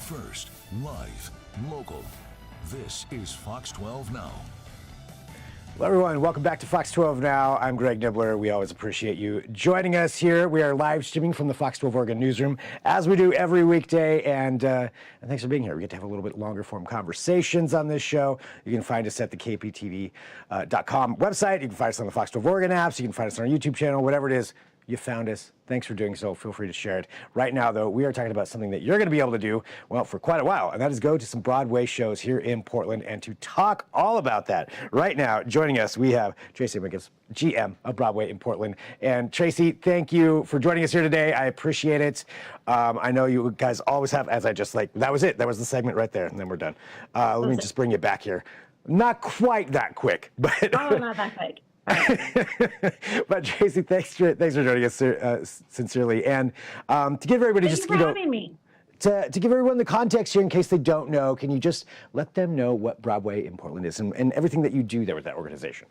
First, live, local. This is Fox 12 Now. Hello everyone, welcome back to Fox 12 Now. I'm Greg Nibbler. We always appreciate you joining us here. We are live streaming from the Fox 12 Oregon newsroom, as we do every weekday, and thanks for being here. We get to have a little bit longer form conversations on this show. You can find us at the KPTV.com website. You can find us on the Fox 12 Oregon apps. You can find us on our YouTube channel, whatever it is. You found us. Thanks for doing so. Feel free to share it. Right now, though, we are talking about something that you're going to be able to do, well, for quite a while, and that is go to some Broadway shows here in Portland. And to talk all about that, right now, joining us, we have Tracy Wenckus, GM of Broadway in Portland. And Tracy, thank you for joining us here today. I appreciate it. I know you guys always have, as I just that was it. That was the segment right there, and then we're done. Let me just bring you back here. Not quite that quick, but... Oh, not that quick. But Tracy, thanks for joining us sincerely, and to give everybody Thank just you for having me. To give everyone the context here in case they don't know, can you just let them know what Broadway in Portland is and everything that you do there with that organization?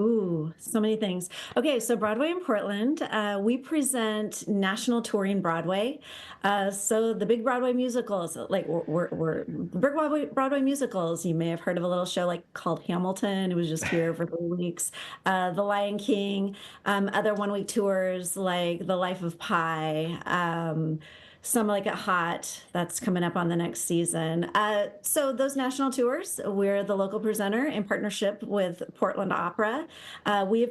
Ooh, so many things. Okay, so Broadway in Portland, we present national touring Broadway. So the big Broadway musicals, like we're big Broadway musicals. You may have heard of a little show called Hamilton. It was just here for 3 weeks. The Lion King, other one-week tours like The Life of Pi. Some Like It Hot, that's coming up on the next season. So those national tours, we're the local presenter in partnership with Portland Opera. We have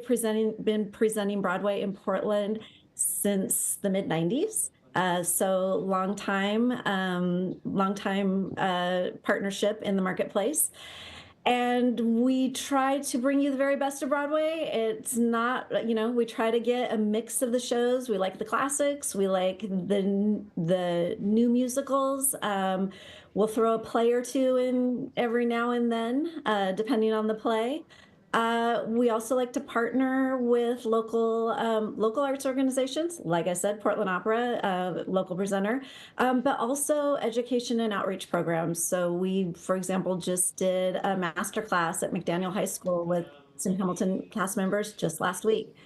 been presenting Broadway in Portland since the mid-90s. So long time partnership in the marketplace. And we try to bring you the very best of Broadway. It's not, we try to get a mix of the shows. We like the classics. We like the new musicals. We'll throw a play or two in every now and then, depending on the play. We also like to partner with local arts organizations. Like I said, Portland Opera, local presenter, but also education and outreach programs. So we, for example, just did a master class at McDaniel High School with some Hamilton cast members just last week.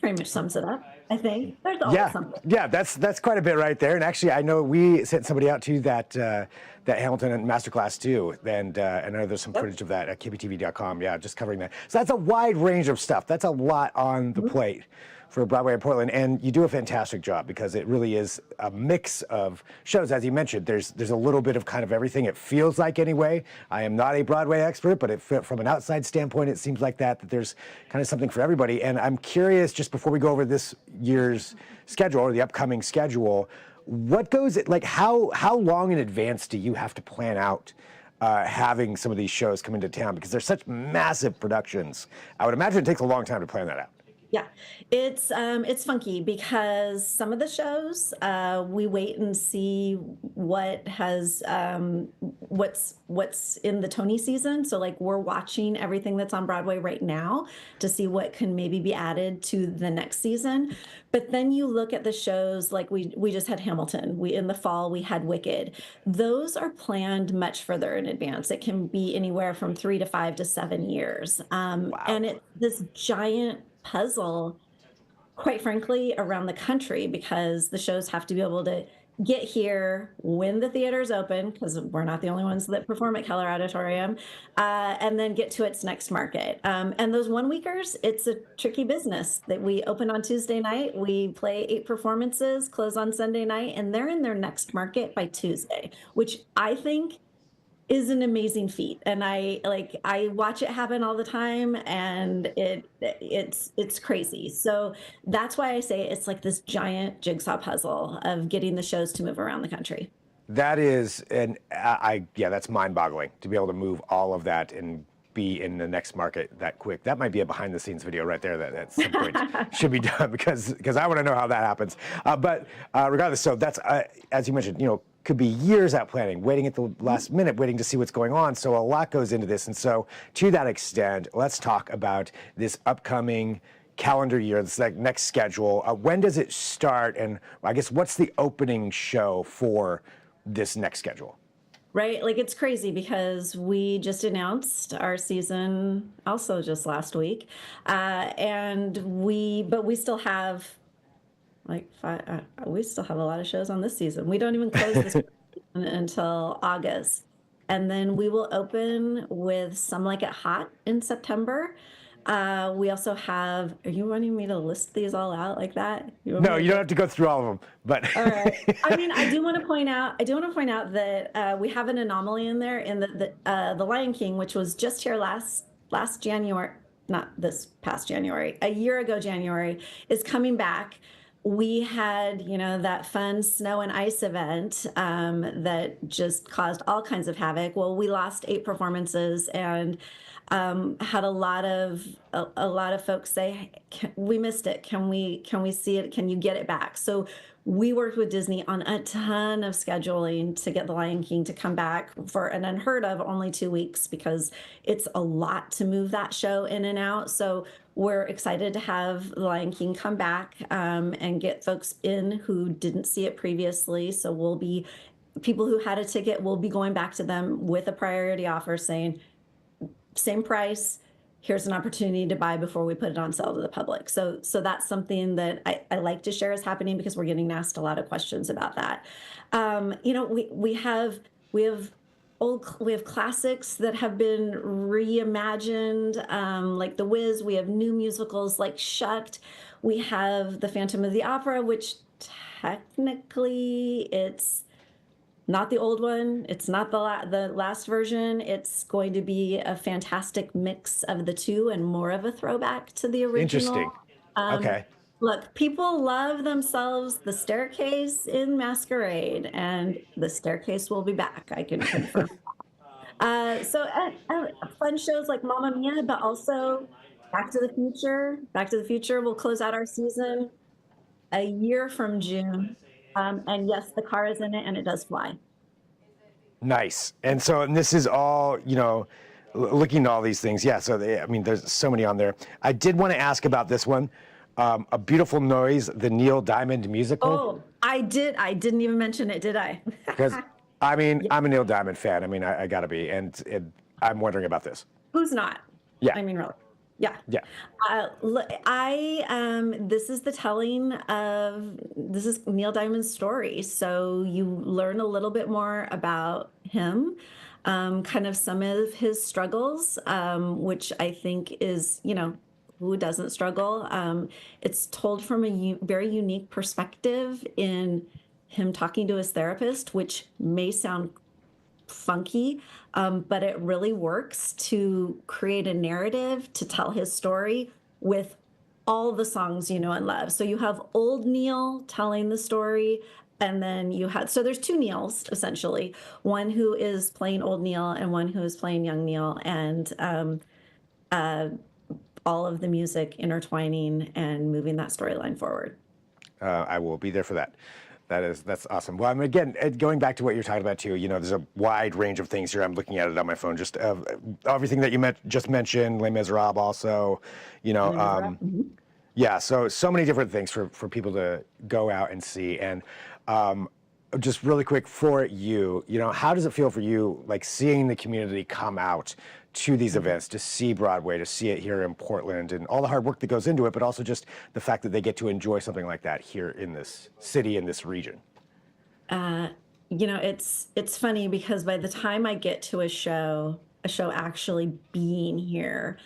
Pretty much sums it up, I think. There's always something. Yeah, that's quite a bit right there. And actually, I know we sent somebody out to that Hamilton masterclass too, and I know there's some footage of that at KPTV.com. Yeah, just covering that. So that's a wide range of stuff. That's a lot on the plate for Broadway in Portland, and you do a fantastic job because it really is a mix of shows. As you mentioned, there's a little bit of kind of everything. It feels like, anyway. I am not a Broadway expert, but from an outside standpoint, it seems like that there's kind of something for everybody. And I'm curious, just before we go over this year's schedule or the upcoming schedule, what goes how long in advance do you have to plan out having some of these shows come into town, because they're such massive productions? I would imagine it takes a long time to plan that out. Yeah, it's funky because some of the shows we wait and see what's in the Tony season. So we're watching everything that's on Broadway right now to see what can maybe be added to the next season. But then you look at the shows like we just had Hamilton. In the fall we had Wicked. Those are planned much further in advance. It can be anywhere from 3 to 5 to 7 years. Wow. And it's this giant puzzle, quite frankly, around the country, because the shows have to be able to get here when the theaters open, because we're not the only ones that perform at Keller Auditorium, and then get to its next market. And those one-weekers, it's a tricky business. That we open on Tuesday night, we play 8 performances, close on Sunday night, and they're in their next market by Tuesday, which I think is an amazing feat. And I watch it happen all the time, and it's crazy. So that's why I say it's like this giant jigsaw puzzle of getting the shows to move around the country. That is, that's mind-boggling to be able to move all of that and be in the next market that quick. That might be a behind-the-scenes video right there that at some point should be done, because I want to know how that happens. But regardless, so that's as you mentioned, could be years out planning, waiting at the last minute, waiting to see what's going on. So a lot goes into this. And so to that extent, let's talk about this upcoming calendar year, this next schedule. When does it start? And I guess what's the opening show for this next schedule? Right? It's crazy because we just announced our season also just last week. But we still have we still have a lot of shows on this season. We don't even close this until August. And then we will open with Some Like It Hot in September. We also have, are you wanting me to list these all out like that? You want me No, to you don't have to go through all of them, but all right. I mean, I do want to point out that we have an anomaly in there in the Lion King, which was just here last January, not this past January, a year ago January, is coming back. We had, that fun snow and ice event that just caused all kinds of havoc. Well, we lost 8 performances and had a lot of folks say, we missed it. Can we see it? Can you get it back? So we worked with Disney on a ton of scheduling to get The Lion King to come back for an unheard of only 2 weeks, because it's a lot to move that show in and out. So we're excited to have The Lion King come back and get folks in who didn't see it previously. So people who had a ticket will be going back to them with a priority offer saying, same price, here's an opportunity to buy before we put it on sale to the public. So that's something that I like to share is happening, because we're getting asked a lot of questions about that. We have classics that have been reimagined, like The Wiz. We have new musicals like Shucked. We have The Phantom of the Opera, which technically it's not the old one. It's not the last version. It's going to be a fantastic mix of the two and more of a throwback to the original. interesting. Okay. Look, people love themselves the staircase in Masquerade, and the staircase will be back. I can confirm. Fun shows like Mamma Mia, but also Back to the Future. Back to the Future will close out our season a year from June. And yes, the car is in it and it does fly. Nice. And this is all, looking at all these things. Yeah. So there's so many on there. I did want to ask about this one, A Beautiful Noise, the Neil Diamond musical. Oh, I did. I didn't even mention it, did I? Because I'm a Neil Diamond fan. I gotta be, and I'm wondering about this. Who's not? Yeah. I mean, really. Yeah. Yeah. This is Neil Diamond's story. So you learn a little bit more about him, kind of some of his struggles, which I think is, who doesn't struggle? It's told from a very unique perspective in him talking to his therapist, which may sound funky, but it really works to create a narrative to tell his story with all the songs you know and love. So you have old Neil telling the story, and then so there's 2 Neils essentially, one who is playing old Neil and one who is playing young Neil, and all of the music intertwining and moving that storyline forward. I will be there for that. That's awesome. Well, again, going back to what you're talking about too, there's a wide range of things here. I'm looking at it on my phone, just everything that you just mentioned, Les Miserables also, yeah, so many different things for people to go out and see. And just really quick for you, how does it feel for you, like seeing the community come out to these events, to see Broadway, to see it here in Portland, and all the hard work that goes into it, but also just the fact that they get to enjoy something like that here in this city, in this region? It's funny, because by the time I get to a show actually being here,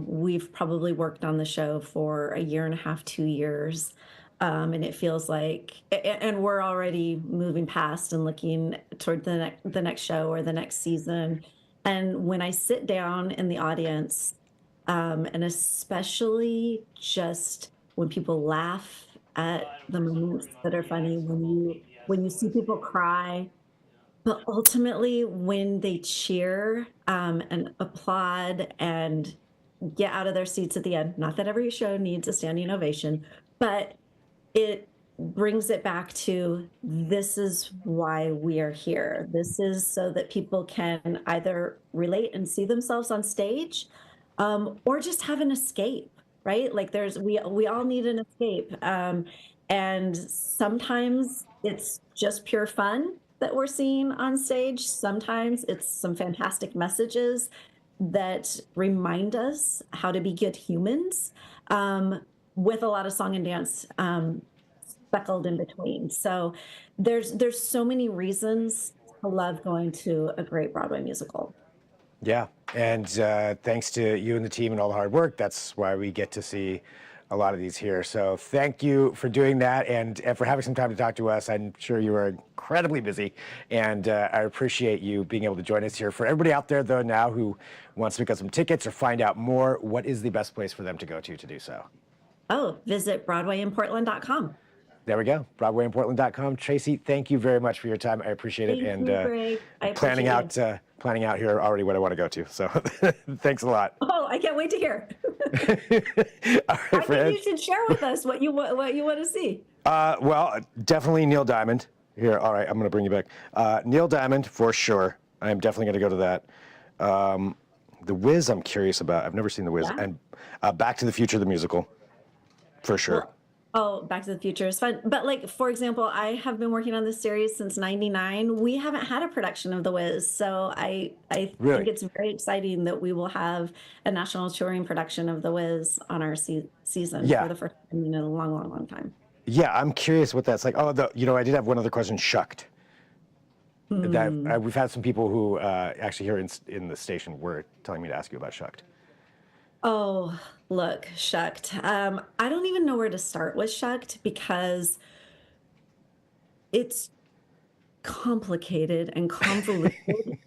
we've probably worked on the show for a year and a half, 2 years. And it feels like, and we're already moving past and looking toward the next show or the next season. And when I sit down in the audience, and especially just when people laugh at the moments that are funny, when you see people cry, but ultimately when they cheer and applaud and get out of their seats at the end. Not that every show needs a standing ovation, but it brings it back to, this is why we are here. This is so that people can either relate and see themselves on stage, or just have an escape, right? Like we all need an escape. And sometimes it's just pure fun that we're seeing on stage. Sometimes it's some fantastic messages that remind us how to be good humans, with a lot of song and dance speckled in between. So there's so many reasons to love going to a great Broadway musical. Yeah, and thanks to you and the team and all the hard work, that's why we get to see a lot of these here. So thank you for doing that and for having some time to talk to us. I'm sure you are incredibly busy, and I appreciate you being able to join us here. For everybody out there, though, now who wants to pick up some tickets or find out more, what is the best place for them to go to do so? Oh, visit BroadwayInPortland.com. There we go, BroadwayInPortland.com. Tracy, thank you very much for your time. I appreciate it. Thank you, Greg. I planning appreciate out planning out here already what I want to go to. So thanks a lot. Oh, I can't wait to hear. All right, I think you should share with us what you want to see. Well, definitely Neil Diamond. Here, all right, I'm going to bring you back. Neil Diamond, for sure. I am definitely going to go to that. The Wiz, I'm curious about. I've never seen The Wiz. Yeah. And Back to the Future, the musical, for sure. Well, oh, Back to the Future is fun. But like, for example, I have been working on this series since '99. We haven't had a production of The Wiz. So I Really? think it's very exciting that we will have a national touring production of The Wiz on our season Yeah. for the first time in a long, long, long time. Yeah, I'm curious what that's like. Oh, I did have one other question. Shucked. That we've had some people who actually here in the station were telling me to ask you about Shucked. Oh, look, Shucked. I don't even know where to start with Shucked because it's complicated and convoluted,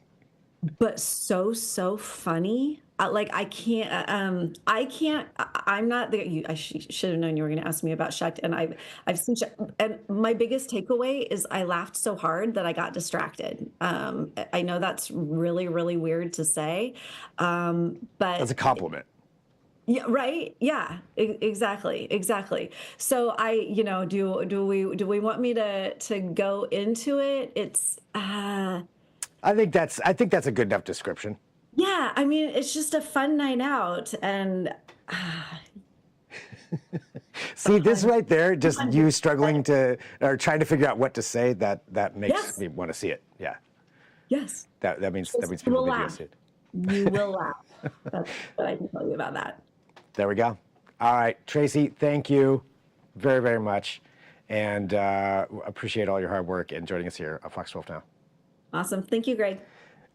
but so funny. I'm not the. I should have known you were going to ask me about Shucked, and I've seen Shucked, and my biggest takeaway is I laughed so hard that I got distracted. I know that's really, really weird to say, but That's a compliment. yeah, right. Yeah, exactly. So do we want me to go into it? It's I think that's a good enough description. yeah, I mean, it's just a fun night out, and See, this right there, just you struggling to or trying to figure out what to say, that makes Yes. me want to see it. Yeah, yes, that means you people will need to go laugh. see it. You will laugh. That's what I can tell you about that. There we go. All right, Tracy, thank you very, very much, and appreciate all your hard work and joining us here on Fox 12 Now. Awesome. Thank you, Greg.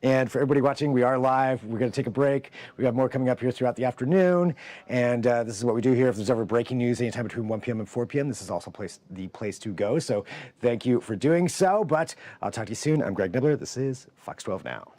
And for everybody watching, we are live. We're going to take a break. We have more coming up here throughout the afternoon. And this is what we do here. If there's ever breaking news anytime between 1 p.m. and 4 p.m., this is also the place to go. So thank you for doing so. But I'll talk to you soon. I'm Greg Nibbler. This is Fox 12 Now.